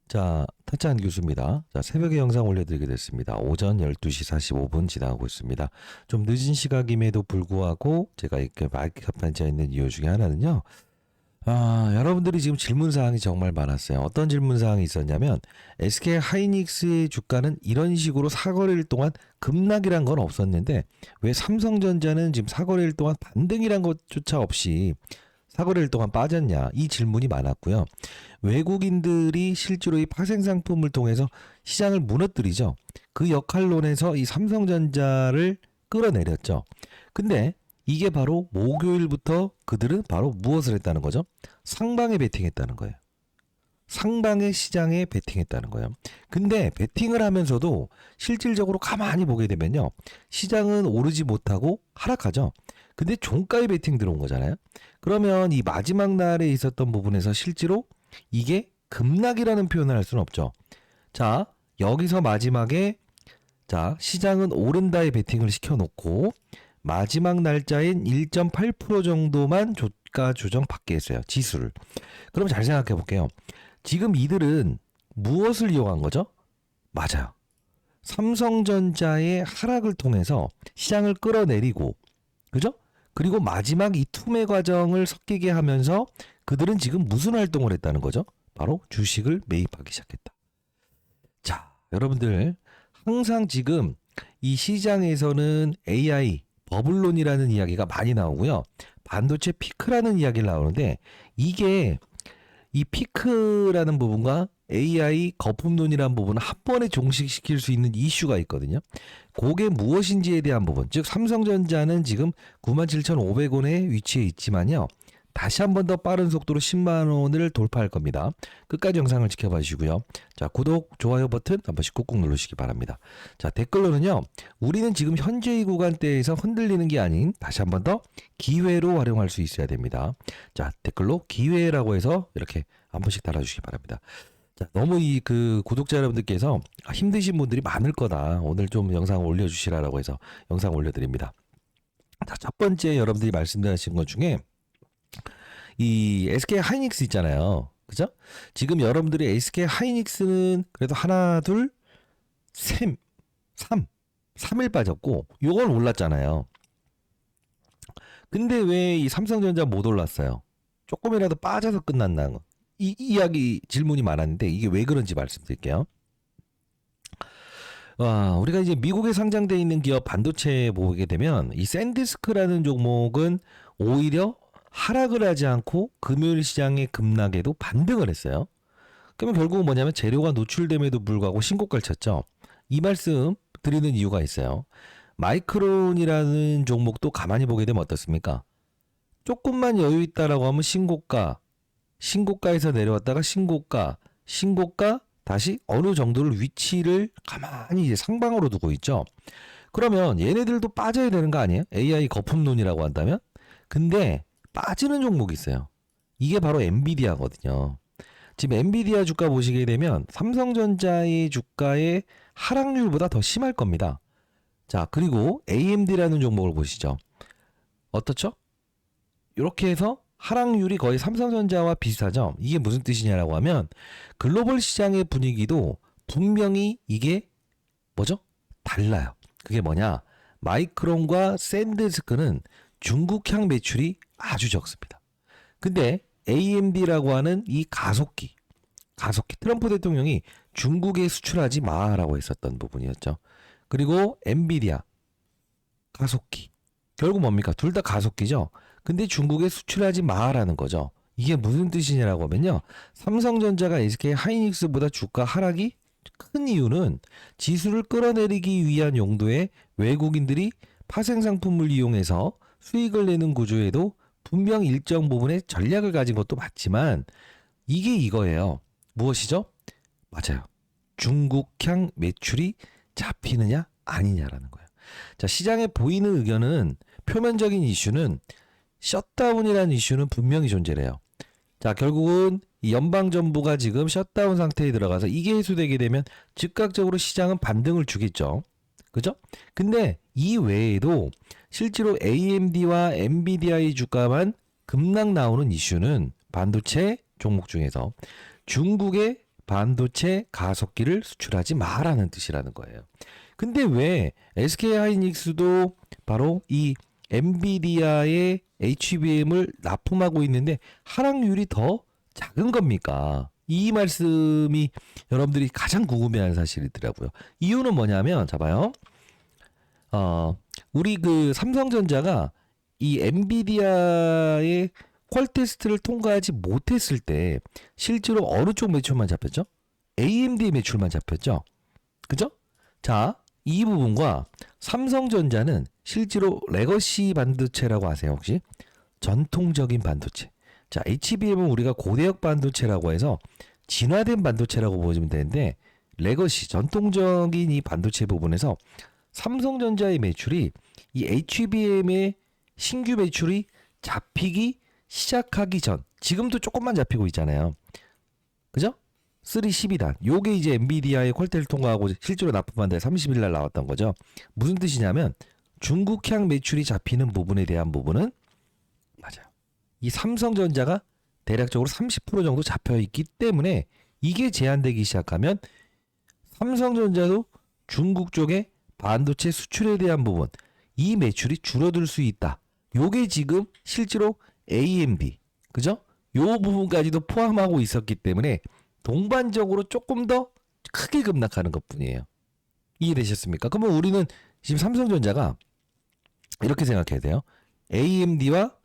타짜한 교수입니다. 새벽에 영상 올려드리게 됐습니다. 오전 12시 45분 지나가고 있습니다. 좀 늦은 시각임에도 불구하고 제가 이렇게 마이크가 앉아 있는 이유 중에 하나는요. 여러분들이 지금 질문사항이 정말 많았어요. 어떤 질문사항이 있었냐면 SK 하이닉스의 주가는 이런 식으로 사거래일 동안 급락이란 건 없었는데 왜 삼성전자는 지금 사거래일 동안 반등이란 것조차 없이 사거래일 동안 빠졌냐, 이 질문이 많았고요. 외국인들이 실제로 이 파생 상품을 통해서 시장을 무너뜨리죠. 그 역할론에서 이 삼성전자를 끌어내렸죠. 근데 이게 바로 목요일부터 그들은 바로 무엇을 했다는 거죠? 상방에 베팅했다는 거예요. 상방의 시장에 베팅했다는 거예요. 근데 베팅을 하면서도 실질적으로 가만히 보게 되면요. 시장은 오르지 못하고 하락하죠. 근데 종가에 베팅 들어온 거잖아요. 그러면 이 마지막 날에 있었던 부분에서 실제로 이게 급락이라는 표현을 할 수는 없죠. 자, 여기서 마지막에 시장은 오른다에 베팅을 시켜놓고 마지막 날짜인 1.8% 정도만 주가 조정 받게 했어요. 지수를. 그럼 잘 생각해 볼게요. 지금 이들은 무엇을 이용한 거죠? 맞아요. 삼성전자의 하락을 통해서 시장을 끌어내리고, 그죠? 그리고 마지막 이 투매 과정을 섞이게 하면서 그들은 지금 무슨 활동을 했다는 거죠? 바로 주식을 매입하기 시작했다. 자, 여러분들 항상 지금 이 시장에서는 AI, 버블론이라는 이야기가 많이 나오고요. 반도체 피크라는 이야기를 나오는데 이게 이 피크라는 부분과 AI 거품론이라는 부분을 한 번에 종식시킬 수 있는 이슈가 있거든요. 그게 무엇인지에 대한 부분, 즉 삼성전자는 지금 97,500원에 위치해 있지만요. 다시 한 번 더 빠른 속도로 10만 원을 돌파할 겁니다. 끝까지 영상을 지켜봐 주시고요. 구독, 좋아요 버튼 한 번씩 꾹꾹 누르시기 바랍니다. 댓글로는요. 우리는 지금 현재의 구간대에서 흔들리는 게 아닌 다시 한 번 더 기회로 활용할 수 있어야 됩니다. 댓글로 기회라고 해서 이렇게 한 번씩 달아주시기 바랍니다. 너무 구독자 여러분들께서 힘드신 분들이 많을 거다. 오늘 좀 영상 올려주시라고 해서 영상 올려드립니다. 첫 번째 여러분들이 말씀하신 것 중에 이 SK 하이닉스 있잖아요. 그죠? 지금 여러분들이 SK 하이닉스는 그래도 하나, 둘, 셋, 3일 빠졌고, 요건 올랐잖아요. 근데 왜 이 삼성전자 못 올랐어요? 조금이라도 빠져서 끝났나? 이 이야기 질문이 많았는데 이게 왜 그런지 말씀드릴게요. 우리가 이제 미국에 상장되어 있는 기업 반도체 보게 되면 이 샌디스크라는 종목은 오히려 하락을 하지 않고 금요일 시장의 급락에도 반등을 했어요. 그러면 결국은 뭐냐면 재료가 노출됨에도 불구하고 신고가를 쳤죠. 이 말씀 드리는 이유가 있어요. 마이크론이라는 종목도 가만히 보게 되면 어떻습니까? 조금만 여유 있다라고 하면 신고가에서 내려왔다가 신고가, 다시 어느 정도를 위치를 가만히 이제 상방으로 두고 있죠. 그러면 얘네들도 빠져야 되는 거 아니에요? AI 거품론이라고 한다면? 근데 빠지는 종목이 있어요. 이게 바로 엔비디아거든요. 지금 엔비디아 주가 보시게 되면 삼성전자의 주가의 하락률보다 더 심할 겁니다. 그리고 AMD라는 종목을 보시죠. 어떻죠? 이렇게 해서 하락률이 거의 삼성전자와 비슷하죠. 이게 무슨 뜻이냐라고 하면 글로벌 시장의 분위기도 분명히 이게 뭐죠? 달라요. 그게 뭐냐? 마이크론과 샌디스크는 중국향 매출이 아주 적습니다. 근데 AMD라고 하는 이 가속기 트럼프 대통령이 중국에 수출하지 마라고 했었던 부분이었죠. 그리고 엔비디아 가속기, 결국 뭡니까? 둘 다 가속기죠. 근데 중국에 수출하지 마라는 거죠. 이게 무슨 뜻이냐라고 하면요. 삼성전자가 SK 하이닉스보다 주가 하락이 큰 이유는 지수를 끌어내리기 위한 용도의 외국인들이 파생 상품을 이용해서 수익을 내는 구조에도 분명 일정 부분의 전략을 가진 것도 맞지만 이게 이거예요. 무엇이죠? 맞아요. 중국향 매출이 잡히느냐 아니냐라는 거예요. 시장에 보이는 의견은 표면적인 이슈는 셧다운이라는 이슈는 분명히 존재해요. 결국은 연방정부가 지금 셧다운 상태에 들어가서 이게 해소되게 되면 즉각적으로 시장은 반등을 주겠죠. 그죠? 근데 이 외에도 실제로 AMD와 엔비디아의 주가만 급락 나오는 이슈는 반도체 종목 중에서 중국의 반도체 가속기를 수출하지 마라는 뜻이라는 거예요. 근데 왜 SK하이닉스도 바로 이 엔비디아의 HBM을 납품하고 있는데 하락률이 더 작은 겁니까? 이 말씀이 여러분들이 가장 궁금해하는 사실이더라고요. 이유는 뭐냐면, 자봐요. 우리 그 삼성전자가 이 엔비디아의 퀄 테스트를 통과하지 못했을 때 실제로 어느 쪽 매출만 잡혔죠? AMD 매출만 잡혔죠? 그죠? 자, 이 부분과 삼성전자는 실제로 레거시 반도체라고 아세요, 혹시? 전통적인 반도체. 자, HBM은 우리가 고대역 반도체라고 해서 진화된 반도체라고 보시면 되는데, 레거시, 전통적인 이 반도체 부분에서 삼성전자의 매출이 이 HBM의 신규 매출이 잡히기 시작하기 전, 지금도 조금만 잡히고 있잖아요. 그죠? 312단. 요게 이제 엔비디아의 퀄테를 통과하고 실제로 납품한 데 30일 날 나왔던 거죠. 무슨 뜻이냐면 중국향 매출이 잡히는 부분에 대한 부분은 맞아요. 이 삼성전자가 대략적으로 30% 정도 잡혀 있기 때문에 이게 제한되기 시작하면 삼성전자도 중국 쪽에 반도체 수출에 대한 부분, 이 매출이 줄어들 수 있다. 요게 지금 실제로 AMD, 그죠? 요 부분까지도 포함하고 있었기 때문에 동반적으로 조금 더 크게 급락하는 것뿐이에요. 이해되셨습니까? 그러면 우리는 지금 삼성전자가 이렇게 생각해야 돼요. AMD와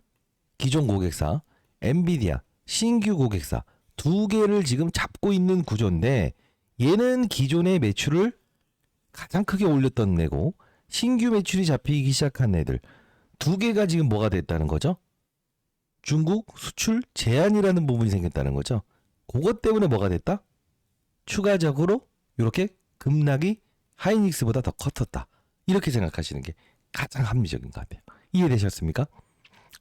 기존 고객사, 엔비디아, 신규 고객사 두 개를 지금 잡고 있는 구조인데, 얘는 기존의 매출을 가장 크게 올렸던 애고 신규 매출이 잡히기 시작한 애들 두 개가 지금 뭐가 됐다는 거죠? 중국 수출 제한이라는 부분이 생겼다는 거죠. 그것 때문에 뭐가 됐다? 추가적으로 이렇게 급락이 하이닉스보다 더 컸었다. 이렇게 생각하시는 게 가장 합리적인 것 같아요. 이해되셨습니까?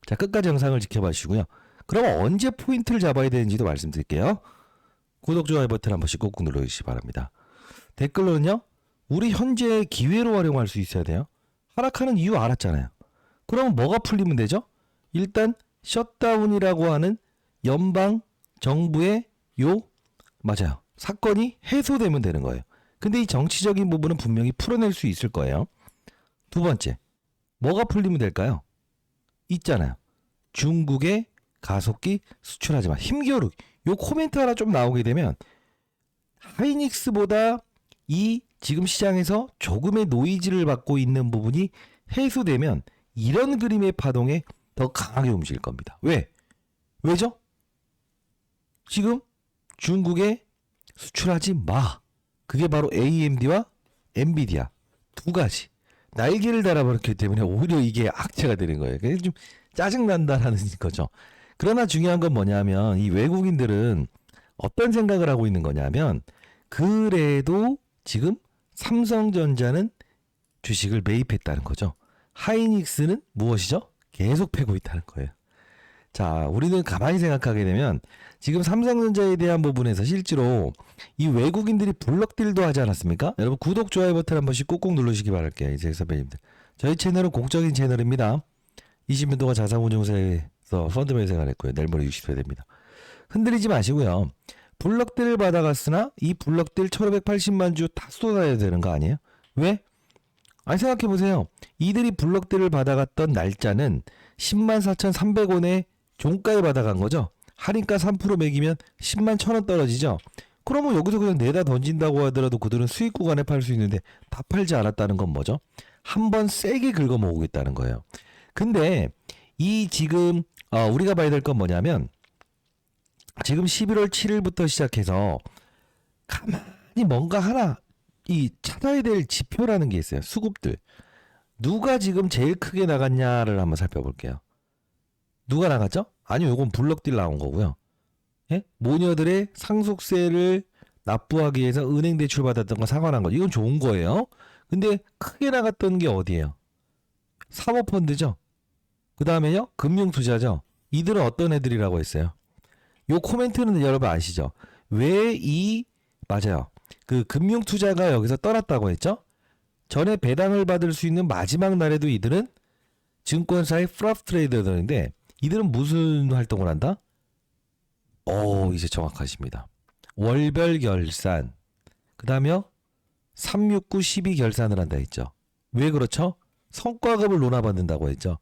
자, 끝까지 영상을 지켜봐 주시고요. 그럼 언제 포인트를 잡아야 되는지도 말씀드릴게요. 구독, 좋아요 버튼 한 번씩 꾹꾹 눌러주시기 바랍니다. 댓글로는요, 우리 현재의 기회로 활용할 수 있어야 돼요. 하락하는 이유 알았잖아요. 그럼 뭐가 풀리면 되죠? 일단 셧다운이라고 하는 연방 정부의 맞아요. 사건이 해소되면 되는 거예요. 근데 이 정치적인 부분은 분명히 풀어낼 수 있을 거예요. 두 번째, 뭐가 풀리면 될까요? 있잖아요. 중국의 가속기 수출하지 마. 힘겨루기. 요 코멘트 하나 좀 나오게 되면 하이닉스보다 이 지금 시장에서 조금의 노이즈를 받고 있는 부분이 해소되면 이런 그림의 파동에 더 강하게 움직일 겁니다. 왜죠? 지금 중국에 수출하지 마. 그게 바로 AMD와 엔비디아 두 가지 날개를 달아버렸기 때문에 오히려 이게 악재가 되는 거예요. 그래서 좀 짜증난다라는 거죠. 그러나 중요한 건 뭐냐면 이 외국인들은 어떤 생각을 하고 있는 거냐면, 그래도 지금 삼성전자는 주식을 매입했다는 거죠. 하이닉스는 무엇이죠? 계속 패고 있다는 거예요. 자, 우리는 가만히 생각하게 되면 지금 삼성전자에 대한 부분에서 실제로 이 외국인들이 블럭딜도 하지 않았습니까? 여러분 구독, 좋아요 버튼 한 번씩 꾹꾹 누르시기 바랄게요. 이제 선배님들. 저희 채널은 공적인 채널입니다. 20년 동안 자산운용사에서 펀드 매수생활 했고요. 내일 모레 60세 됩니다. 흔들리지 마시고요. 블럭딜을 받아갔으나 이 블럭딜 1580만 주 다 쏟아야 되는 거 아니에요? 왜? 아니, 생각해보세요. 이들이 블럭딜을 받아갔던 날짜는 104,300원에 종가에 받아간 거죠. 할인가 3% 매기면 10만 1,000원 떨어지죠. 그러면 여기서 그냥 내다 던진다고 하더라도 그들은 수익 구간에 팔 수 있는데 다 팔지 않았다는 건 뭐죠? 한번 세게 긁어 모으겠다는 거예요. 근데 이 지금 우리가 봐야 될 건 뭐냐면, 지금 11월 7일부터 시작해서 가만히 뭔가 하나 이 찾아야 될 지표라는 게 있어요. 수급들. 누가 지금 제일 크게 나갔냐를 한번 살펴볼게요. 누가 나갔죠? 아니요, 이건 블럭딜 나온 거고요. 예? 모녀들의 상속세를 납부하기 위해서 은행 대출 받았던 거 상환한 거. 이건 좋은 거예요. 근데 크게 나갔던 게 어디예요? 사모펀드죠. 그 다음에요, 금융투자죠. 이들은 어떤 애들이라고 했어요? 요 코멘트는 여러분 아시죠? 맞아요. 그 금융투자가 여기서 떠났다고 했죠? 전에 배당을 받을 수 있는 마지막 날에도 이들은 증권사의 프랍 트레이더들인데, 이들은 무슨 활동을 한다? 이제 정확하십니다. 월별 결산, 그 다음에 369, 12 결산을 한다 했죠. 왜 그렇죠? 성과급을 논하받는다고 했죠.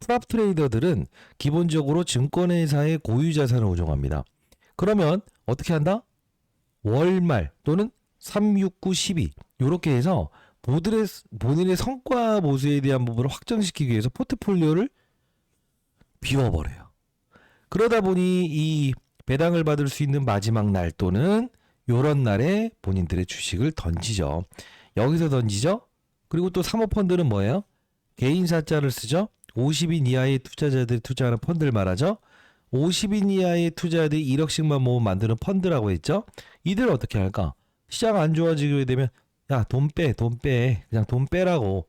프랍 트레이더들은 기본적으로 증권회사의 고유자산을 운용합니다. 그러면 어떻게 한다? 월말 또는 369, 12 이렇게 해서 본인의 성과 보수에 대한 부분을 확정시키기 위해서 포트폴리오를 비워버려요. 그러다 보니 이 배당을 받을 수 있는 마지막 날 또는 요런 날에 본인들의 주식을 던지죠. 여기서 던지죠. 그리고 또 사모펀드는 뭐예요? 개인 사자를 쓰죠. 50인 이하의 투자자들이 투자하는 펀드를 말하죠. 50인 이하의 투자자들이 1억씩만 모으면 만드는 펀드라고 했죠. 이들은 어떻게 할까? 시장 안 좋아지게 되면 야, 돈 빼. 그냥 돈 빼라고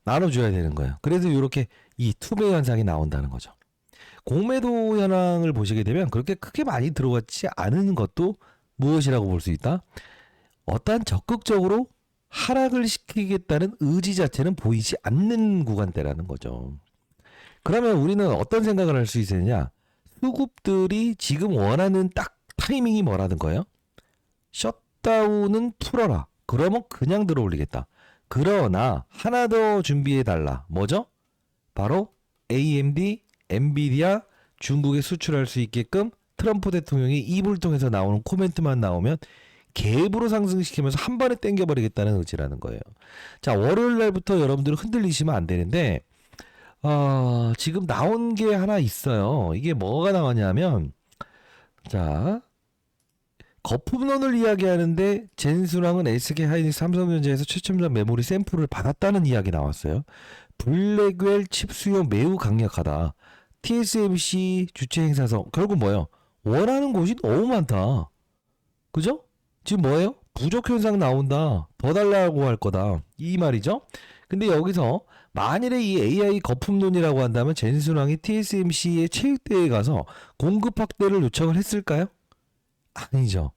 나눠줘야 되는 거예요. 그래서 이렇게 이 투매 현상이 나온다는 거죠. 공매도 현황을 보시게 되면 그렇게 크게 많이 들어왔지 않은 것도 무엇이라고 볼 수 있다? 어떠한 적극적으로 하락을 시키겠다는 의지 자체는 보이지 않는 구간대라는 거죠. 그러면 우리는 어떤 생각을 할 수 있느냐? 수급들이 지금 원하는 딱 타이밍이 뭐라는 거예요? 셧다운은 풀어라. 그러면 그냥 들어올리겠다. 그러나 하나 더 준비해달라. 뭐죠? 바로 AMD, 엔비디아 중국에 수출할 수 있게끔 트럼프 대통령이 입을 통해서 나오는 코멘트만 나오면 갭으로 상승시키면서 한 번에 땡겨버리겠다는 의지라는 거예요. 자, 월요일 날부터 여러분들 흔들리시면 안 되는데 지금 나온 게 하나 있어요. 이게 뭐가 나왔냐면 자, 거품론을 이야기하는데 젠수랑은 SK하이닉스 삼성전자에서 최첨단 메모리 샘플을 받았다는 이야기 나왔어요. 블랙웰 칩 수요 매우 강력하다. TSMC 주체 행사서 결국 뭐예요? 원하는 곳이 너무 많다. 그죠? 지금 뭐예요? 부족 현상 나온다. 더 달라고 할 거다. 이 말이죠. 근데 여기서 만일에 이 AI 거품론이라고 한다면 젠순왕이 TSMC의 체육대회에 가서 공급 확대를 요청을 했을까요? 아니죠.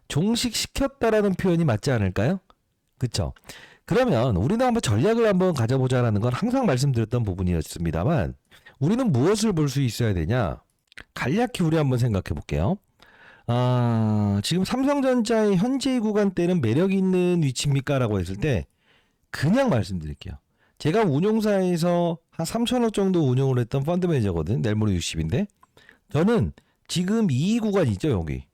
종식시켰다라는 표현이 맞지 않을까요? 그쵸? 그러면 우리는 한번 전략을 한번 가져보자라는 건 항상 말씀드렸던 부분이었습니다만 우리는 무엇을 볼 수 있어야 되냐? 간략히 우리 한번 생각해 볼게요. 지금 삼성전자의 현재 구간대는 매력 있는 위치입니까? 라고 했을 때 그냥 말씀드릴게요. 제가 운용사에서 한 3천억 정도 운용을 했던 펀드 매니저거든. 넬모리 60인데 저는 지금 이 구간 있죠, 여기.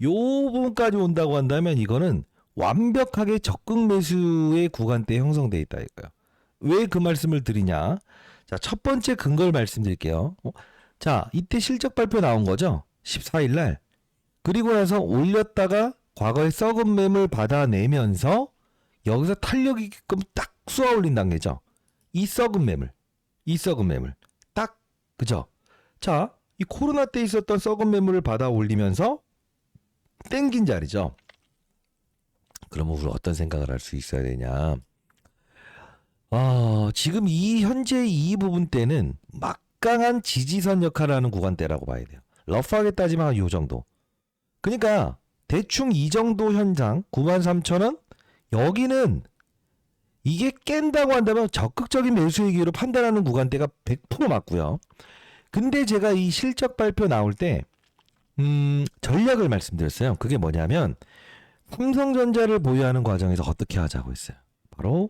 요 부분까지 온다고 한다면 이거는 완벽하게 적극 매수의 구간대에 형성되어 있다 이거예요. 왜 그 말씀을 드리냐? 자, 첫 번째 근거를 말씀드릴게요. 자, 이때 실적 발표 나온 거죠? 14일 날. 그리고 나서 올렸다가 과거에 썩은 매물 받아내면서 여기서 탄력 있게끔 딱 쏘아 올린 단계죠. 이 썩은 매물. 딱, 그죠? 자, 이 코로나 때 있었던 썩은 매물을 받아 올리면서 땡긴 자리죠. 그러면 우리 어떤 생각을 할 수 있어야 되냐? 지금 이 현재 이 부분 때는 막강한 지지선 역할을 하는 구간대라고 봐야 돼요. 러프하게 따지면 한 요 정도. 그러니까 대충 이 정도 현장 93,000원 여기는 이게 깬다고 한다면 적극적인 매수의 기회로 판단하는 구간대가 100% 맞고요. 근데 제가 이 실적 발표 나올 때 전략을 말씀드렸어요. 그게 뭐냐면 삼성전자를 보유하는 과정에서 어떻게 하자고 했어요. 바로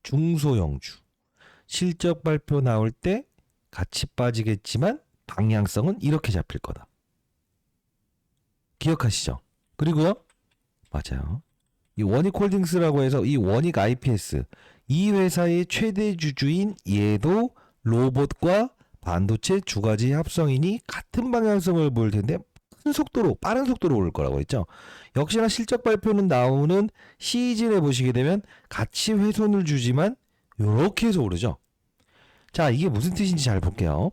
중소형주. 실적 발표 나올 때 같이 빠지겠지만 방향성은 이렇게 잡힐 거다. 기억하시죠? 그리고요. 맞아요. 이 원익홀딩스라고 해서 이 원익 IPS 이 회사의 최대 주주인 얘도 로봇과 반도체 두 가지 합성이니 같은 방향성을 보일 텐데 빠른 속도로 오를 거라고 했죠. 역시나 실적 발표는 나오는 시즌에 보시게 되면 같이 훼손을 주지만 이렇게 해서 오르죠. 자, 이게 무슨 뜻인지 잘 볼게요.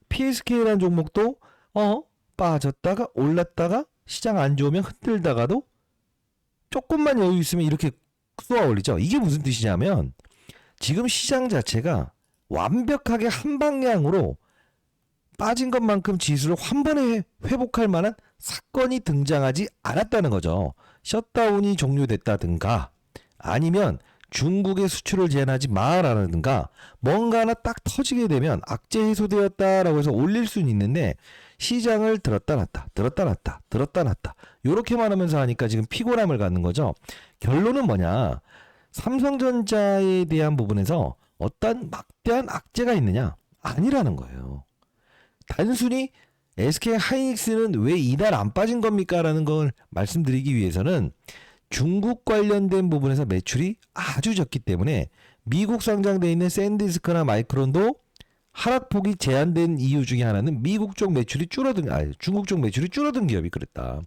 PSK라는 종목도 빠졌다가 올랐다가 시장 안 좋으면 흔들다가도 조금만 여유 있으면 이렇게 쏘아 올리죠. 이게 무슨 뜻이냐면 지금 시장 자체가 완벽하게 한 방향으로 빠진 것만큼 지수를 한 번에 회복할 만한 사건이 등장하지 않았다는 거죠. 셧다운이 종료됐다든가 아니면 중국의 수출을 제한하지 마라든가 뭔가 하나 딱 터지게 되면 악재 해소되었다라고 해서 올릴 수는 있는데 시장을 들었다 놨다 들었다 놨다 들었다 놨다 요렇게만 하면서 하니까 지금 피곤함을 갖는 거죠. 결론은 뭐냐, 삼성전자에 대한 부분에서 어떤 막대한 악재가 있느냐, 아니라는 거예요. 단순히 SK 하이닉스는 왜 이날 안 빠진 겁니까? 라는 걸 말씀드리기 위해서는 중국 관련된 부분에서 매출이 아주 적기 때문에 미국 상장되어 있는 샌디스크나 마이크론도 하락폭이 제한된 이유 중에 하나는 미국 쪽 매출이 줄어든, 중국 쪽 매출이 줄어든 기업이 그랬다.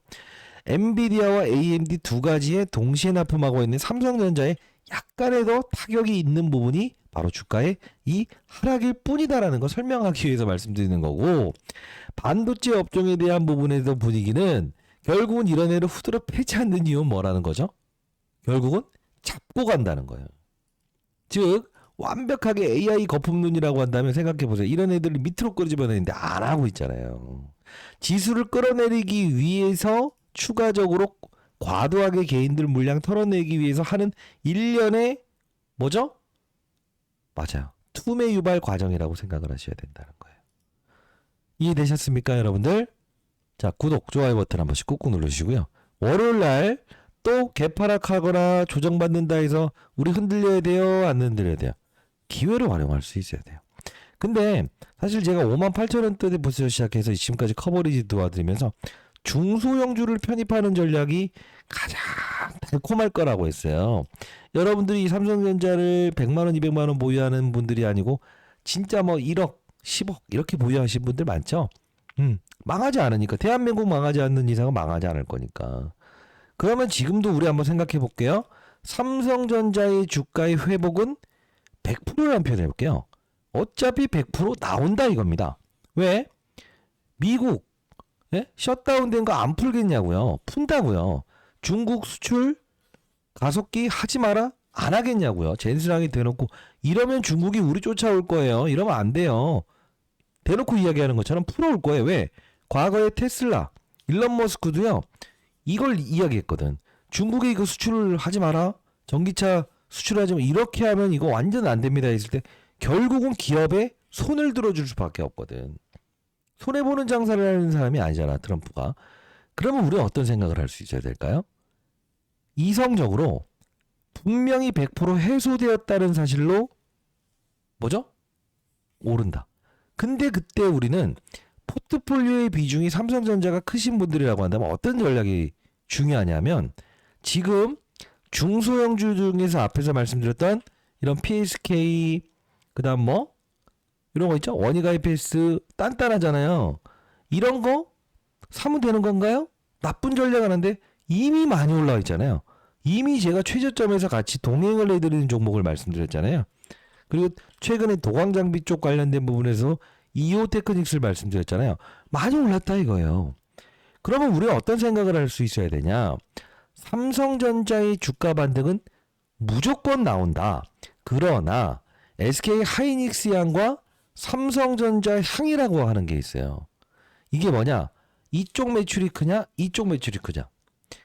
엔비디아와 AMD 두 가지에 동시에 납품하고 있는 삼성전자에 약간의 더 타격이 있는 부분이 바로 주가의 이 하락일 뿐이다라는 걸 설명하기 위해서 말씀드리는 거고, 반도체 업종에 대한 부분에서 분위기는 결국은 이런 애를 후드려 패지 않는 이유는 뭐라는 거죠? 결국은 잡고 간다는 거예요. 즉 완벽하게 AI 거품론이라고 한다면 생각해보세요. 이런 애들을 밑으로 끌어집어내는데 안 하고 있잖아요. 지수를 끌어내리기 위해서 추가적으로 과도하게 개인들 물량 털어내기 위해서 하는 일련의 뭐죠? 맞아요. 투매 유발 과정이라고 생각을 하셔야 된다는 거예요. 이해되셨습니까, 여러분들? 자, 구독, 좋아요 버튼 한 번씩 꾹꾹 눌러주시고요. 월요일날 또 개파락하거나 조정받는다 해서 우리 흔들려야 돼요? 안 흔들려야 돼요? 기회를 활용할 수 있어야 돼요. 근데 사실 제가 58,000원대부터 시작해서 지금까지 커버리지 도와드리면서 중소형주를 편입하는 전략이 가장 달콤할 거라고 했어요. 여러분들이 삼성전자를 100만원, 200만원 보유하는 분들이 아니고 진짜 뭐 1억, 10억 이렇게 보유하신 분들 많죠? 망하지 않으니까. 대한민국 망하지 않는 이상은 망하지 않을 거니까. 그러면 지금도 우리 한번 생각해 볼게요. 삼성전자의 주가의 회복은 100%라는 표현을 해볼게요. 어차피 100% 나온다 이겁니다. 왜? 미국 셧다운된 거 안 풀겠냐고요. 푼다고요. 중국 수출 가속기 하지 마라? 안 하겠냐고요. 젠스랑이 대놓고 이러면 중국이 우리 쫓아올 거예요. 이러면 안 돼요. 대놓고 이야기하는 것처럼 풀어올 거예요. 왜? 과거에 테슬라, 일론 머스크도요. 이걸 이야기했거든. 중국에 이거 수출을 하지 마라. 전기차 수출하지 마. 이렇게 하면 이거 완전 안 됩니다 했을 때 결국은 기업에 손을 들어줄 수밖에 없거든. 손해보는 장사를 하는 사람이 아니잖아, 트럼프가. 그러면 우리가 어떤 생각을 할 수 있어야 될까요? 이성적으로 분명히 100% 해소되었다는 사실로 뭐죠? 오른다. 근데 그때 우리는 포트폴리오의 비중이 삼성전자가 크신 분들이라고 한다면 어떤 전략이 중요하냐면 지금 중소형주 중에서 앞에서 말씀드렸던 이런 PSK 그다음 뭐 이런 거 있죠? 원익 IPS 단단하잖아요. 이런 거 사면 되는 건가요? 나쁜 전략 하는데 이미 많이 올라와 있잖아요. 이미 제가 최저점에서 같이 동행을 해드리는 종목을 말씀드렸잖아요. 그리고 최근에 도광장비 쪽 관련된 부분에서 이오 테크닉스를 말씀드렸잖아요. 많이 올랐다 이거예요. 그러면 우리가 어떤 생각을 할 수 있어야 되냐? 삼성전자의 주가 반등은 무조건 나온다. 그러나 SK 하이닉스 향과 삼성전자 향이라고 하는 게 있어요. 이게 뭐냐? 이쪽 매출이 크냐? 이쪽 매출이 크냐?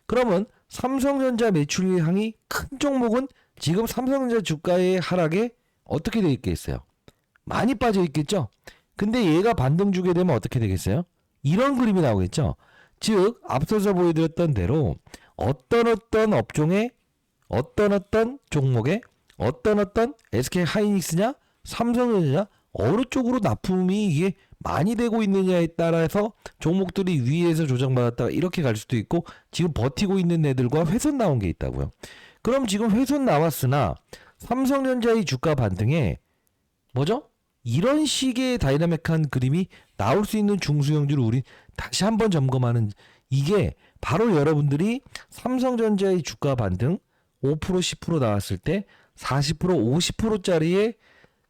그러면 삼성전자 매출 향이 큰 종목은 지금 삼성전자 주가의 하락에 어떻게 되어 있겠어요? 많이 빠져 있겠죠? 근데 얘가 반등 주게 되면 어떻게 되겠어요? 이런 그림이 나오겠죠? 즉 앞서서 보여드렸던 대로 어떤 업종에 어떤 종목에 어떤 SK 하이닉스냐 삼성전자냐 어느 쪽으로 납품이 이게 많이 되고 있느냐에 따라서 종목들이 위에서 조정받았다가 이렇게 갈 수도 있고 지금 버티고 있는 애들과 훼손 나온 게 있다고요. 그럼 지금 훼손 나왔으나 삼성전자의 주가 반등에 뭐죠? 이런 식의 다이나믹한 그림이 나올 수 있는 중소형주를 우리 다시 한번 점검하는 이게 바로 여러분들이 삼성전자의 주가 반등 5% 10% 나왔을 때 40% 50%짜리의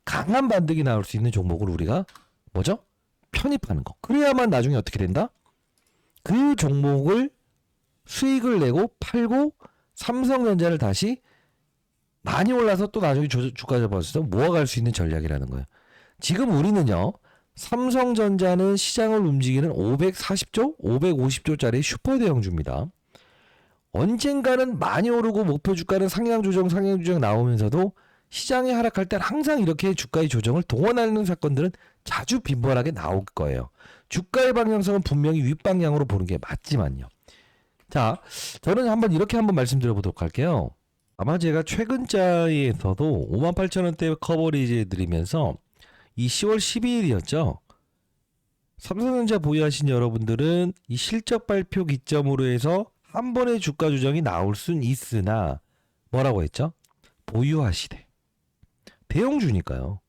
강한 반등이 나올 수 있는 종목을 우리가 뭐죠? 편입하는 거. 그래야만 나중에 어떻게 된다? 그 종목을 수익을 내고 팔고 삼성전자를 다시 많이 올라서 또 나중에 주가 잡아서 모아갈 수 있는 전략이라는 거예요. 지금 우리는요. 삼성전자는 시장을 움직이는 540조, 550조짜리 슈퍼대형주입니다. 언젠가는 많이 오르고 목표 주가는 상향 조정 나오면서도 시장이 하락할 땐 항상 이렇게 주가의 조정을 동원하는 사건들은 자주 빈번하게 나올 거예요. 주가의 방향성은 분명히 윗방향으로 보는 게 맞지만요. 자, 저는 이렇게 한번 말씀드려보도록 할게요. 아마 제가 최근자에서도 58,000원대 커버리지 드리면서 이 10월 12일이었죠. 삼성전자 보유하신 여러분들은 이 실적 발표 기점으로 해서 한 번의 주가 조정이 나올 순 있으나 뭐라고 했죠? 보유하시되. 대형주니까요.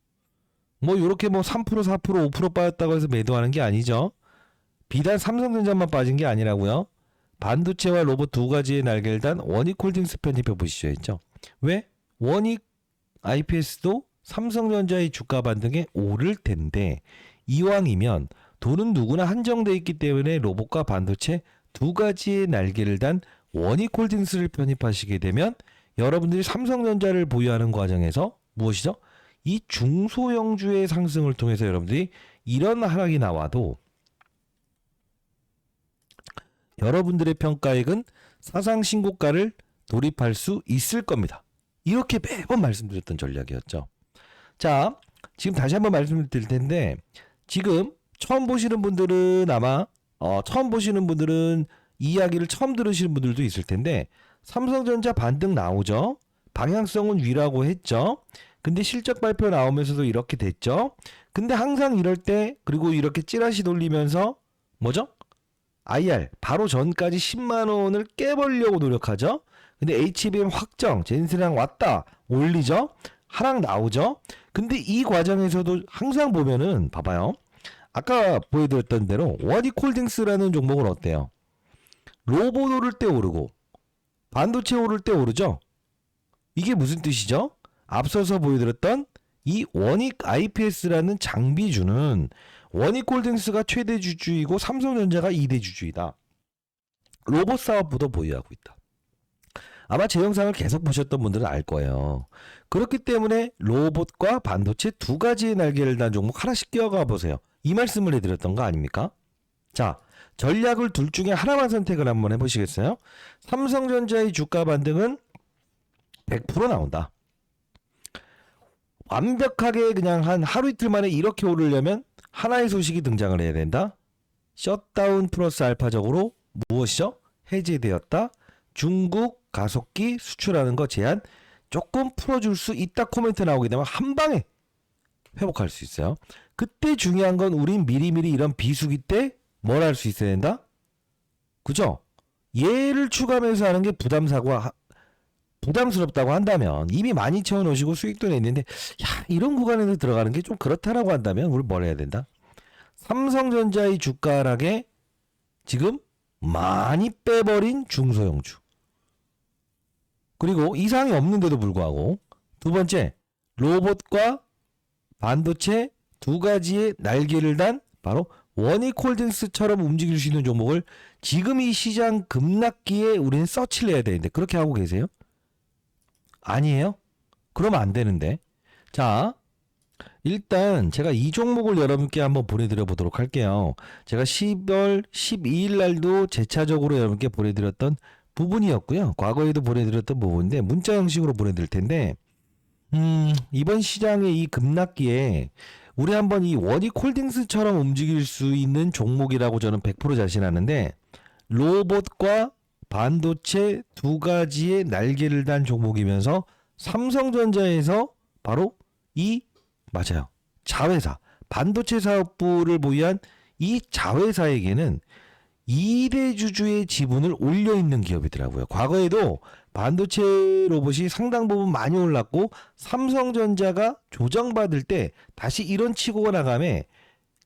뭐 요렇게 뭐 3%, 4%, 5% 빠졌다고 해서 매도하는 게 아니죠. 비단 삼성전자만 빠진 게 아니라고요. 반도체와 로봇 두 가지의 날개를 단 원익홀딩스 편집해 보시죠 했죠. 왜? 원익 IPS도 삼성전자의 주가 반등에 오를 텐데 이왕이면 돈은 누구나 한정돼 있기 때문에 로봇과 반도체 두 가지의 날개를 단 원익홀딩스를 편입하시게 되면 여러분들이 삼성전자를 보유하는 과정에서 무엇이죠? 이 중소형주의 상승을 통해서 여러분들이 이런 하락이 나와도 여러분들의 평가액은 사상 신고가를 돌입할 수 있을 겁니다. 이렇게 매번 말씀드렸던 전략이었죠. 자, 지금 다시 한번 말씀드릴 텐데 지금 처음 보시는 분들은 아마 처음 보시는 분들은 이 이야기를 처음 들으시는 분들도 있을 텐데 삼성전자 반등 나오죠. 방향성은 위라고 했죠. 근데 실적 발표 나오면서도 이렇게 됐죠. 근데 항상 이럴 때 그리고 이렇게 찌라시 돌리면서 뭐죠? IR 바로 전까지 10만 원을 깨버리려고 노력하죠. 근데 HBM 확정 젠스랑 왔다 올리죠. 하락 나오죠. 근데 이 과정에서도 항상 보면은 봐봐요. 아까 보여드렸던 대로 원익홀딩스라는 종목은 어때요? 로봇 오를 때 오르고 반도체 오를 때 오르죠. 이게 무슨 뜻이죠? 앞서서 보여드렸던 이 원익 IPS라는 장비주는 원익홀딩스가 최대 주주이고 삼성전자가 2대 주주이다. 로봇 사업부도 보유하고 있다. 아마 제 영상을 계속 보셨던 분들은 알 거예요. 그렇기 때문에 로봇과 반도체 두 가지의 날개를 단 종목 하나씩 끼워가 보세요. 이 말씀을 해드렸던 거 아닙니까? 자, 전략을 둘 중에 하나만 선택을 한번 해보시겠어요? 삼성전자의 주가 반등은 100% 나온다. 완벽하게 그냥 한 하루 이틀 만에 이렇게 오르려면 하나의 소식이 등장을 해야 된다. 셧다운 플러스 알파적으로 무엇이죠? 해제되었다. 중국 가속기 수출하는 거 제한 조금 풀어줄 수 있다 코멘트 나오게 되면 한 방에 회복할 수 있어요. 그때 중요한 건 우린 미리미리 이런 비수기 때 뭘 할 수 있어야 된다? 그죠? 얘를 추가하면서 하는 게 부담스럽다고 한다면 이미 많이 채워놓으시고 수익도 냈는데 야 이런 구간에서 들어가는 게 좀 그렇다라고 한다면 우리 뭘 해야 된다? 삼성전자의 주가 하락에 지금 많이 빼버린 중소형주 그리고 이상이 없는데도 불구하고 두 번째 로봇과 반도체 두 가지의 날개를 단 바로 원익홀딩스처럼 움직일 수 있는 종목을 지금 이 시장 급락기에 우리는 서치를 해야 되는데 그렇게 하고 계세요? 아니에요? 그러면 안 되는데. 자, 일단 제가 이 종목을 여러분께 한번 보내드려 보도록 할게요. 제가 10월 12일 날도 재차적으로 여러분께 보내드렸던 부분이었고요. 과거에도 보내드렸던 부분인데 문자 형식으로 보내드릴 텐데 이번 시장의 이 급락기에 우리 한번 이 원익홀딩스처럼 움직일 수 있는 종목이라고 저는 100% 자신하는데 로봇과 반도체 두 가지의 날개를 단 종목이면서 삼성전자에서 바로 이 맞아요. 자회사 반도체 사업부를 보유한 이 자회사에게는 2대 주주의 지분을 올려있는 기업이더라고요. 과거에도 반도체 로봇이 상당 부분 많이 올랐고 삼성전자가 조정받을 때 다시 이런 치고가 나감에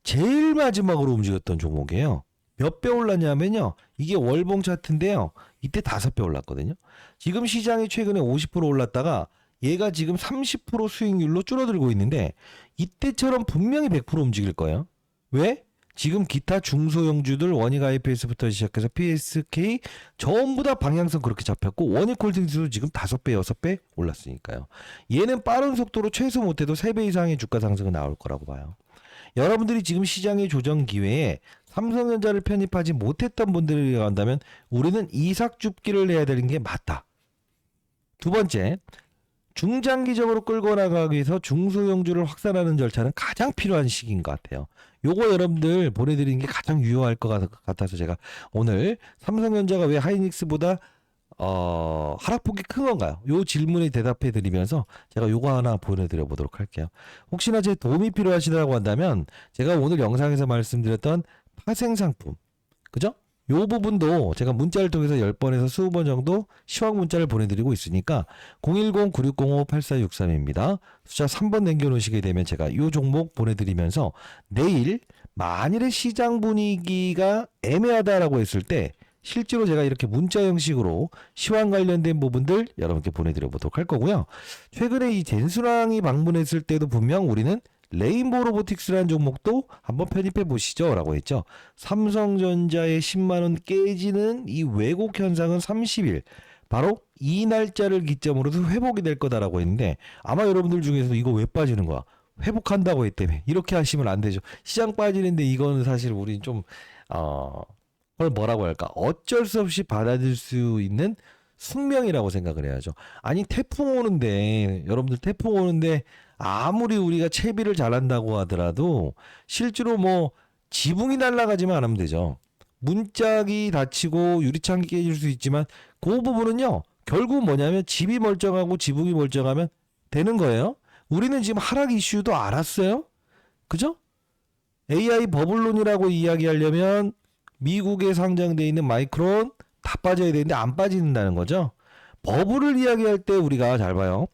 제일 마지막으로 움직였던 종목이에요. 몇 배 올랐냐면요. 이게 월봉 차트인데요. 이때 5배 올랐거든요. 지금 시장이 최근에 50% 올랐다가 얘가 지금 30% 수익률로 줄어들고 있는데 이때처럼 분명히 100% 움직일 거예요. 왜? 지금 기타 중소형주들 원익 IPS부터 시작해서 PSK 전부 다 방향성 그렇게 잡혔고 원익홀딩스도 지금 5배, 6배 올랐으니까요. 얘는 빠른 속도로 최소 못해도 3배 이상의 주가 상승은 나올 거라고 봐요. 여러분들이 지금 시장의 조정 기회에 삼성전자를 편입하지 못했던 분들이 간다면 우리는 이삭 줍기를 해야 되는 게 맞다. 두 번째, 중장기적으로 끌고 나가기 위해서 중소형주를 확산하는 절차는 가장 필요한 시기인 것 같아요. 요거 여러분들 보내드리는 게 가장 유효할 것 같아서 제가 오늘 삼성전자가 왜 하이닉스보다 하락폭이 큰 건가요? 요 질문에 대답해 드리면서 제가 요거 하나 보내드려 보도록 할게요. 혹시나 제 도움이 필요하시다고 한다면 제가 오늘 영상에서 말씀드렸던 파생상품, 그죠? 요 부분도 제가 문자를 통해서 10번에서 20번 정도 시황 문자를 보내드리고 있으니까 010-9605-8463입니다. 숫자 3번 남겨놓으시게 되면 제가 요 종목 보내드리면서 내일 만일에 시장 분위기가 애매하다라고 했을 때 실제로 제가 이렇게 문자 형식으로 시황 관련된 부분들 여러분께 보내드려 보도록 할 거고요. 최근에 이 젠수랑이 방문했을 때도 분명 우리는 레인보우 로보틱스라는 종목도 한번 편입해 보시죠 라고 했죠. 삼성전자의 10만원 깨지는 이 왜곡 현상은 30일 바로 이 날짜를 기점으로도 회복이 될 거다라고 했는데 아마 여러분들 중에서 이거 왜 빠지는 거야? 회복한다고 했다며. 이렇게 하시면 안 되죠. 시장 빠지는데 이거는 사실 우린 좀 그걸 뭐라고 할까? 어쩔 수 없이 받아들일 수 있는 숙명이라고 생각을 해야죠. 아니 태풍 오는데 여러분들 태풍 오는데 아무리 우리가 채비를 잘한다고 하더라도 실제로 뭐 지붕이 날아가지만 않으면 되죠. 문짝이 다치고 유리창이 깨질 수 있지만 그 부분은요. 결국 뭐냐면 집이 멀쩡하고 지붕이 멀쩡하면 되는 거예요. 우리는 지금 하락 이슈도 알았어요. 그죠? AI 버블론이라고 이야기하려면 미국에 상장되어 있는 마이크론 다 빠져야 되는데 안 빠진다는 거죠. 버블을 이야기할 때 우리가 잘 봐요.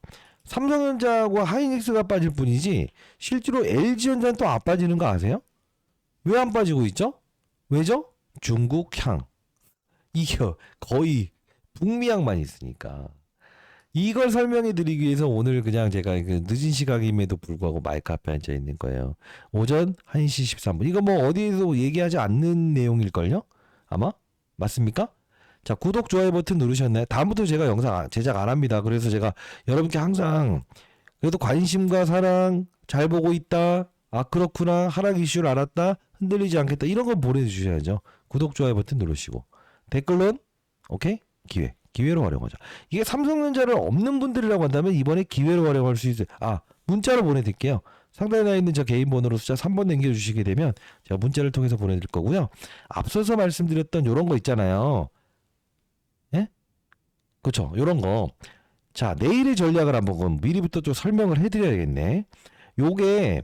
삼성전자하고 하이닉스가 빠질 뿐이지 실제로 LG전자는 또 안 빠지는 거 아세요? 왜 안 빠지고 있죠? 왜죠? 중국향. 이게 거의 북미향만 있으니까. 이걸 설명해 드리기 위해서 오늘 그냥 제가 그 늦은 시각임에도 불구하고 마이크 앞에 앉아 있는 거예요. 오전 1시 13분. 이거 뭐 어디에서 얘기하지 않는 내용일걸요? 아마? 맞습니까? 자, 구독, 좋아요 버튼 누르셨나요? 다음부터 제가 영상 제작 안 합니다. 그래서 제가 여러분께 항상 그래도 관심과 사랑 잘 보고 있다. 아, 그렇구나. 하락 이슈를 알았다. 흔들리지 않겠다. 이런 거 보내주셔야죠. 구독, 좋아요 버튼 누르시고. 댓글은 오케이? 기회로 활용하자. 이게 삼성전자를 없는 분들이라고 한다면 이번에 기회로 활용할 수 있어요. 아, 문자로 보내드릴게요. 상단에 나 있는 저 개인 번호로 숫자 3번 남겨주시게 되면 제가 문자를 통해서 보내드릴 거고요. 앞서서 말씀드렸던 요런 거 있잖아요. 예? 그쵸? 요런 거. 자, 내일의 전략을 한번 미리부터 좀 설명을 해드려야겠네. 요게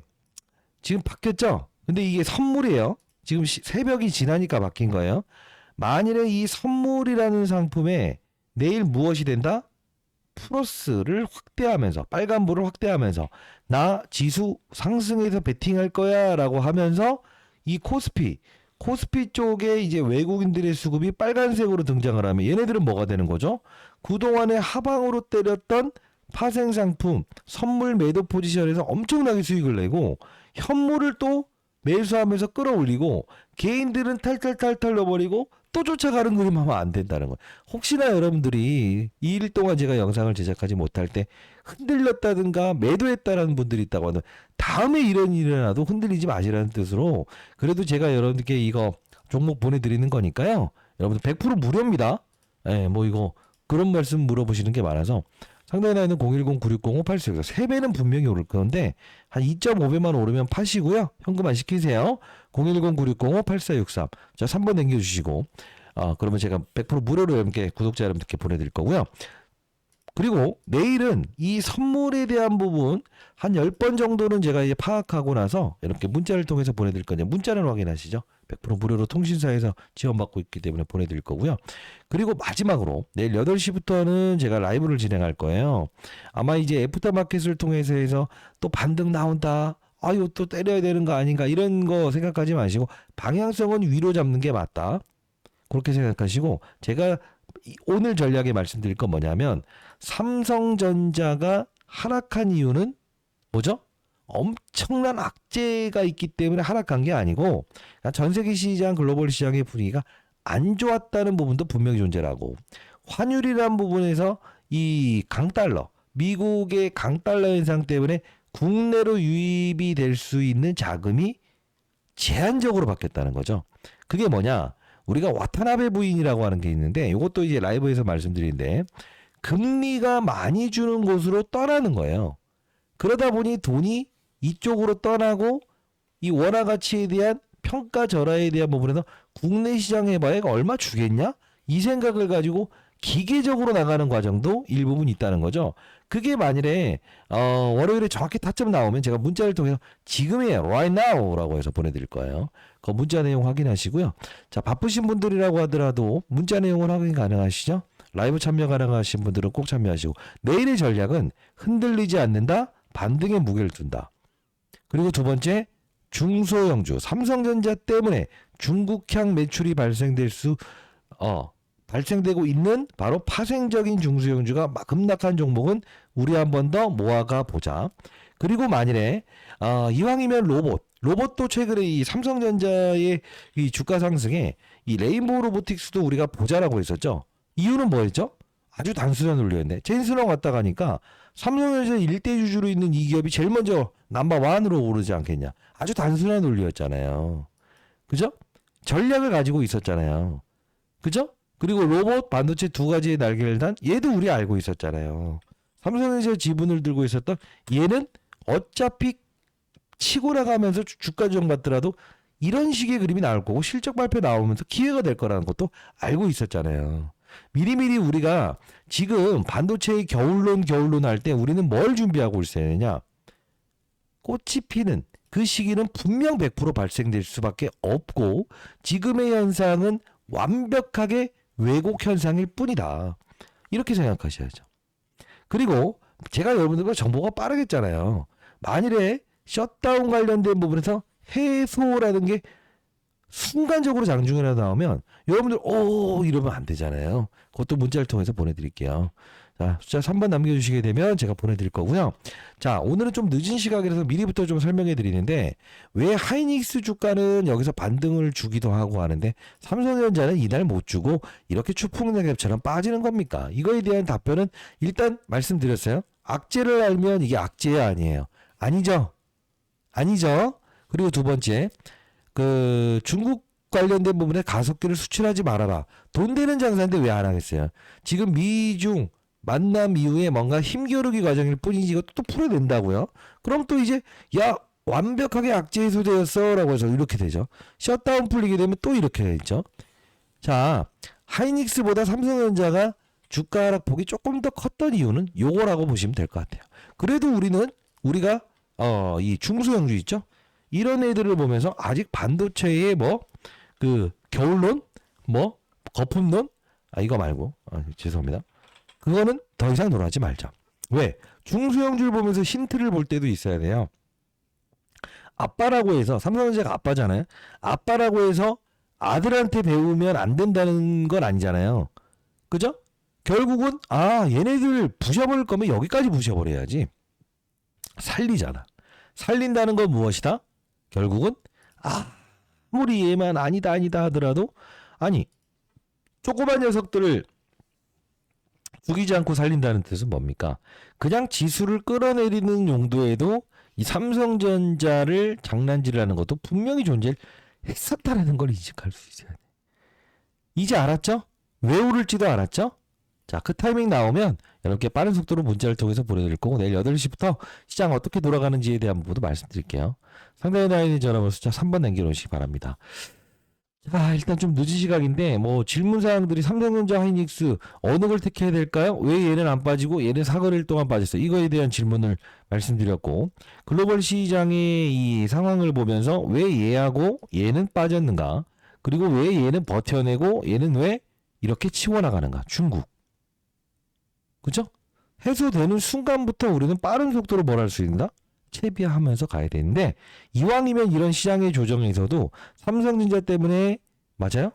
지금 바뀌었죠? 근데 이게 선물이에요. 지금 새벽이 지나니까 바뀐 거예요. 만일에 이 선물이라는 상품에 내일 무엇이 된다? 플러스를 확대하면서 빨간불을 확대하면서 나 지수 상승해서 베팅할 거야 라고 하면서 이 코스피 쪽에 이제 외국인들의 수급이 빨간색으로 등장을 하면 얘네들은 뭐가 되는 거죠? 그동안에 하방으로 때렸던 파생상품 선물 매도 포지션에서 엄청나게 수익을 내고 현물을 또 매수하면서 끌어올리고 개인들은 탈탈탈탈 넣어버리고 또 쫓아가는 그림 하면 안 된다는 거예요. 혹시나 여러분들이 2일 동안 제가 영상을 제작하지 못할 때 흔들렸다든가 매도했다라는 분들이 있다고 하면 다음에 이런 일이 일어나도 흔들리지 마시라는 뜻으로 그래도 제가 여러분들께 이거 종목 보내드리는 거니까요. 여러분들 100% 무료입니다. 예, 뭐 이거 그런 말씀 물어보시는 게 많아서 상단에 나 있는 010-9605-8464 3배는 분명히 오를 건데 한 2.5배만 오르면 파시고요. 현금 안 시키세요. 010-9605-8463 자 3번 남겨주시고 그러면 제가 100% 무료로 여러분께 구독자 여러분들께 보내드릴 거고요. 그리고 내일은 이 선물에 대한 부분 한 10번 정도는 제가 이제 파악하고 나서 이렇게 문자를 통해서 보내드릴 건데 문자는 확인하시죠. 100% 무료로 통신사에서 지원받고 있기 때문에 보내드릴 거고요. 그리고 마지막으로 내일 8시부터는 제가 라이브를 진행할 거예요. 아마 이제 애프터마켓을 통해서 해서 또 반등 나온다. 아유 또 때려야 되는 거 아닌가 이런 거 생각하지 마시고 방향성은 위로 잡는 게 맞다. 그렇게 생각하시고 제가 오늘 전략에 말씀드릴 건 뭐냐면 삼성전자가 하락한 이유는 뭐죠? 엄청난 악재가 있기 때문에 하락한 게 아니고 전 세계 시장 글로벌 시장의 분위기가 안 좋았다는 부분도 분명히 존재하고 환율이라는 부분에서 이 강달러 미국의 강달러 현상 때문에 국내로 유입이 될 수 있는 자금이 제한적으로 바뀌었다는 거죠. 그게 뭐냐? 우리가 와타나베 부인이라고 하는 게 있는데 이것도 이제 라이브에서 말씀드리는데 금리가 많이 주는 곳으로 떠나는 거예요. 그러다 보니 돈이 이쪽으로 떠나고 이 원화 가치에 대한 평가 절하에 대한 부분에서 국내 시장에 봐야 얼마 주겠냐? 이 생각을 가지고 기계적으로 나가는 과정도 일부분 있다는 거죠. 그게 만일에 월요일에 정확히 타점 나오면 제가 문자를 통해서 지금이에요, right now라고 해서 보내드릴 거예요. 그 문자 내용 확인하시고요. 자, 바쁘신 분들이라고 하더라도 문자 내용은 확인 가능하시죠? 라이브 참여 가능하신 분들은 꼭 참여하시고, 내일의 전략은 흔들리지 않는다, 반등의 무게를 둔다. 그리고 두 번째, 중소형주, 삼성전자 때문에 중국향 매출이 발생되고 있는 바로 파생적인 중소형주가 급락한 종목은 우리 한 번 더 모아가 보자. 그리고 만일에 이왕이면 로봇도 최근에 이 삼성전자의 이 주가 상승에 이 레인보우 로보틱스도 우리가 보자라고 했었죠. 이유는 뭐였죠? 아주 단순한 논리였네. 제인스랑 왔다 가니까 삼성전자 일대주주로 있는 이 기업이 제일 먼저 넘버1으로 오르지 않겠냐. 아주 단순한 논리였잖아요. 그죠? 전략을 가지고 있었잖아요. 그죠? 그리고 로봇, 반도체 두 가지의 날개를 단 얘도 우리 알고 있었잖아요. 삼성전자 지분을 들고 있었던 얘는 어차피 치고 나가면서 주가 조정받더라도 이런 식의 그림이 나올 거고 실적 발표 나오면서 기회가 될 거라는 것도 알고 있었잖아요. 미리미리 우리가 지금 반도체의 겨울론 할 때 우리는 뭘 준비하고 있어야 되냐? 꽃이 피는 그 시기는 분명 100% 발생될 수밖에 없고 지금의 현상은 완벽하게 왜곡 현상일 뿐이다. 이렇게 생각하셔야죠. 그리고 제가 여러분들과 정보가 빠르겠잖아요. 만일에 셧다운 관련된 부분에서 해소라는 게 순간적으로 장중이라도 나오면 여러분들 이러면 안 되잖아요. 그것도 문자를 통해서 보내드릴게요. 자, 숫자 3번 남겨주시게 되면 제가 보내드릴 거고요. 자, 오늘은 좀 늦은 시각이라서 미리부터 좀 설명해 드리는데 왜 하이닉스 주가는 여기서 반등을 주기도 하고 하는데 삼성전자는 이날 못 주고 이렇게 추풍낙엽처럼 빠지는 겁니까? 이거에 대한 답변은 일단 말씀드렸어요. 악재를 알면 이게 악재야 아니에요? 아니죠. 그리고 두 번째, 그 중국 관련된 부분에 가속기를 수출하지 말아라. 돈 되는 장사인데 왜 안 하겠어요? 지금 미중 만남 이후에 뭔가 힘겨루기 과정일 뿐이지 이것도 또 풀어낸다고요? 그럼 또 이제 완벽하게 악재 해소되었어 라고 해서 이렇게 되죠. 셧다운 풀리게 되면 또 이렇게 되죠. 자, 하이닉스보다 삼성전자가 주가 하락폭이 조금 더 컸던 이유는 요거라고 보시면 될 것 같아요. 그래도 우리가 이 중소형주 있죠? 이런 애들을 보면서 아직 반도체의 그 겨울론, 거품론, 이거 말고, 죄송합니다. 그거는 더 이상 놀아지 말자. 왜? 중소형주를 보면서 힌트를 볼 때도 있어야 돼요. 아빠라고 해서, 삼성전자가 아빠잖아요. 아빠라고 해서 아들한테 배우면 안 된다는 건 아니잖아요. 그죠? 결국은, 얘네들 부셔버릴 거면 여기까지 부셔버려야지. 살리잖아. 살린다는 건 무엇이다? 결국은 아무리 얘만 아니다 하더라도 조그만 녀석들을 죽이지 않고 살린다는 뜻은 뭡니까? 그냥 지수를 끌어내리는 용도에도 이 삼성전자를 장난질하는 것도 분명히 존재했었다라는 걸 인식할 수 있어야 돼. 이제 알았죠? 왜 오를지도 알았죠? 자, 그 타이밍 나오면 여러분께 빠른 속도로 문자를 통해서 보내드릴 거고 내일 8시부터 시장 어떻게 돌아가는지에 대한 부분도 말씀드릴게요. 상단에 나와 있는 전화번호 숫자 3번 남겨놓으시기 바랍니다. 자, 일단 좀 늦은 시각인데 질문사항들이 삼성전자 하이닉스 어느 걸 택해야 될까요? 왜 얘는 안 빠지고 얘는 사거리일 동안 빠졌어요? 이거에 대한 질문을 말씀드렸고 글로벌 시장의 이 상황을 보면서 왜 얘하고 얘는 빠졌는가? 그리고 왜 얘는 버텨내고 얘는 왜 이렇게 치워나가는가? 중국. 그죠? 해소되는 순간부터 우리는 빠른 속도로 뭘 할 수 있는가? 채비하면서 가야 되는데 이왕이면 이런 시장의 조정에서도 삼성전자 때문에 맞아요?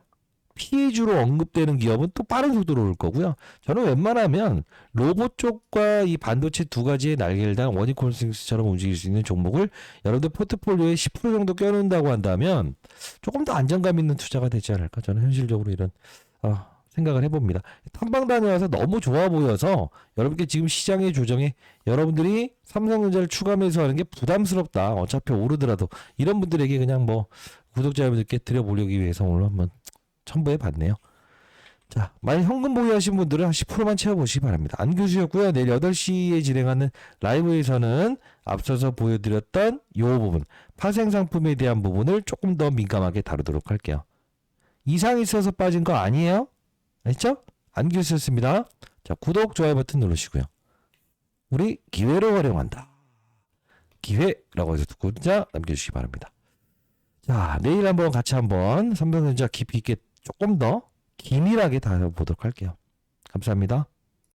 피해주로 언급되는 기업은 또 빠른 속도로 올 거고요. 저는 웬만하면 로봇 쪽과 이 반도체 두 가지의 날개를 단 원익홀딩스처럼 움직일 수 있는 종목을 여러분들 포트폴리오에 10% 정도 껴놓는다고 한다면 조금 더 안정감 있는 투자가 되지 않을까? 저는 현실적으로 이런 생각을 해봅니다. 탐방 다녀와서 너무 좋아 보여서 여러분께 지금 시장의 조정에 여러분들이 삼성전자를 추가 매수하는 게 부담스럽다. 어차피 오르더라도 이런 분들에게 그냥 구독자 여러분들께 드려보려기 위해서 오늘 한번 첨부해 봤네요. 자, 만약 현금 보유하신 분들은 한 10%만 채워보시기 바랍니다. 안 교수였고요. 내일 8시에 진행하는 라이브에서는 앞서서 보여드렸던 이 부분, 파생상품에 대한 부분을 조금 더 민감하게 다루도록 할게요. 이상이 있어서 빠진 거 아니에요? 알죠? 안 교수였습니다. 자, 구독, 좋아요 버튼 누르시고요. 우리 기회로 활용한다. 기회라고 해서 문자 남겨주시기 바랍니다. 자, 내일 한번 같이 한번 삼성전자 깊이 있게 조금 더 기밀하게 다뤄보도록 할게요. 감사합니다.